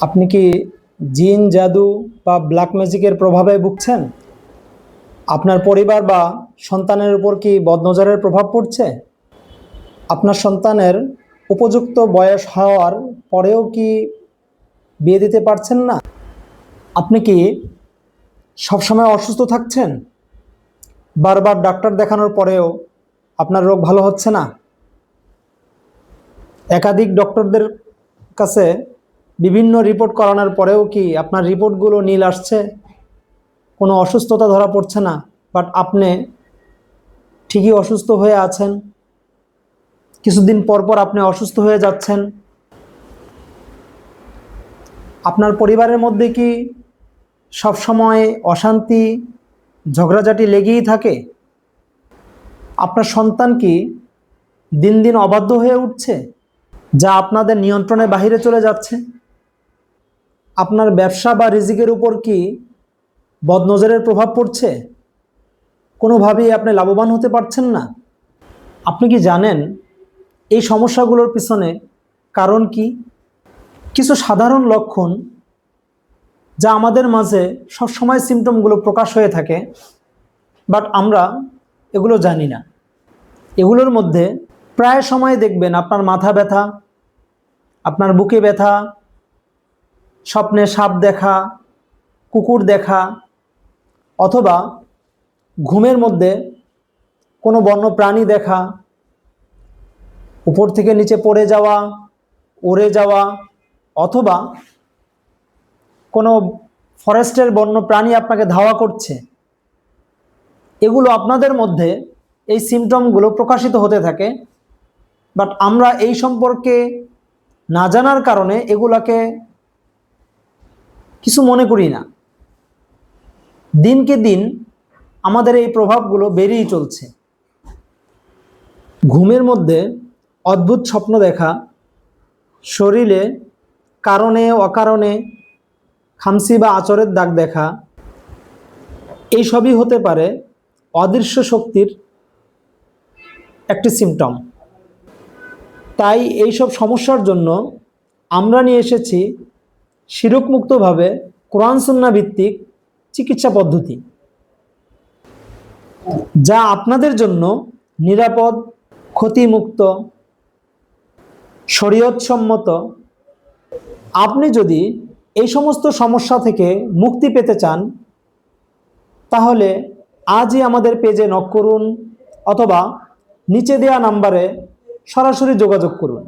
আপনি কি জিন জাদু বা ব্ল্যাক ম্যাজিকের প্রভাবে ভুগছেন? আপনার পরিবার বা সন্তানের উপর কি বদনজরের প্রভাব পড়ছে? আপনার সন্তানের উপযুক্ত বয়স হওয়ার পরেও কি বিয়ে দিতে পারছেন না? আপনি কি সবসময় অসুস্থ থাকছেন? বারবার ডাক্তার দেখানোর পরেও আপনার রোগ ভালো হচ্ছে না? একাধিক ডক্টরদের কাছে বিভিন্ন রিপোর্ট করানোর পরেও কি আপনার রিপোর্টগুলো নীল আসছে? কোনো অসুস্থতা ধরা পড়ছে না, বাট আপনি ঠিকই অসুস্থ হয়ে আছেন। কিছুদিন পর পর আপনি অসুস্থ হয়ে যাচ্ছেন। আপনার পরিবারের মধ্যে কি সবসময় অশান্তি, ঝগড়াঝাটি লেগেই থাকে? আপনার সন্তান কি দিন দিন অবাধ্য হয়ে উঠছে, যা আপনাদের নিয়ন্ত্রণের বাহিরে চলে যাচ্ছে? আপনার ব্যবসা বা রিজিকের উপর কি বদনজরের প্রভাব পড়ছে? কোনোভাবেই আপনি লাভবান হতে পারছেন না? আপনি কি জানেন এই সমস্যাগুলোর পিছনে কারণ কি? কিছু সাধারণ লক্ষণ যা আমাদের মাঝে সবসময় সিমটমগুলো প্রকাশ হয়ে থাকে, বাট আমরা এগুলো জানি না। এগুলোর মধ্যে প্রায় সময় দেখবেন আপনার মাথা ব্যথা, আপনার বুকে ব্যথা, স্বপ্নে সাপ দেখা, কুকুর দেখা, অথবা ঘুমের মধ্যে কোনো বন্য প্রাণী দেখা, উপর থেকে নিচে পড়ে যাওয়া, উড়ে যাওয়া, অথবা কোনো ফরেস্টের বন্য প্রাণী আপনাকে ধাওয়া করছে। এগুলো আপনাদের মধ্যে এই সিমটমগুলো প্রকাশিত হতে থাকে, বাট আমরা এই সম্পর্কে না জানার কারণে এগুলাকে কিছু মনে করি না। দিনকে দিন আমাদের এই প্রভাবগুলো বেড়েই চলছে। ঘুমের মধ্যে অদ্ভুত স্বপ্ন দেখা, শরীরে কারণে অকারণে খামসি বা আঁচড়ের দাগ দেখা, এই সবই হতে পারে অদৃশ্য শক্তির একটি সিমটম। তাই এইসব সমস্যার জন্য আমরা নিয়ে এসেছি শিরকমুক্তভাবে কোরআন সুন্নাহ ভিত্তিক চিকিৎসা পদ্ধতি, যা আপনাদের জন্য নিরাপদ, ক্ষতিমুক্ত, শরীয়তসম্মত। আপনি যদি এই সমস্ত সমস্যা থেকে মুক্তি পেতে চান, তাহলে আজই আমাদের পেজে নক করুন অথবা নিচে দেওয়া নাম্বারে সরাসরি যোগাযোগ করুন।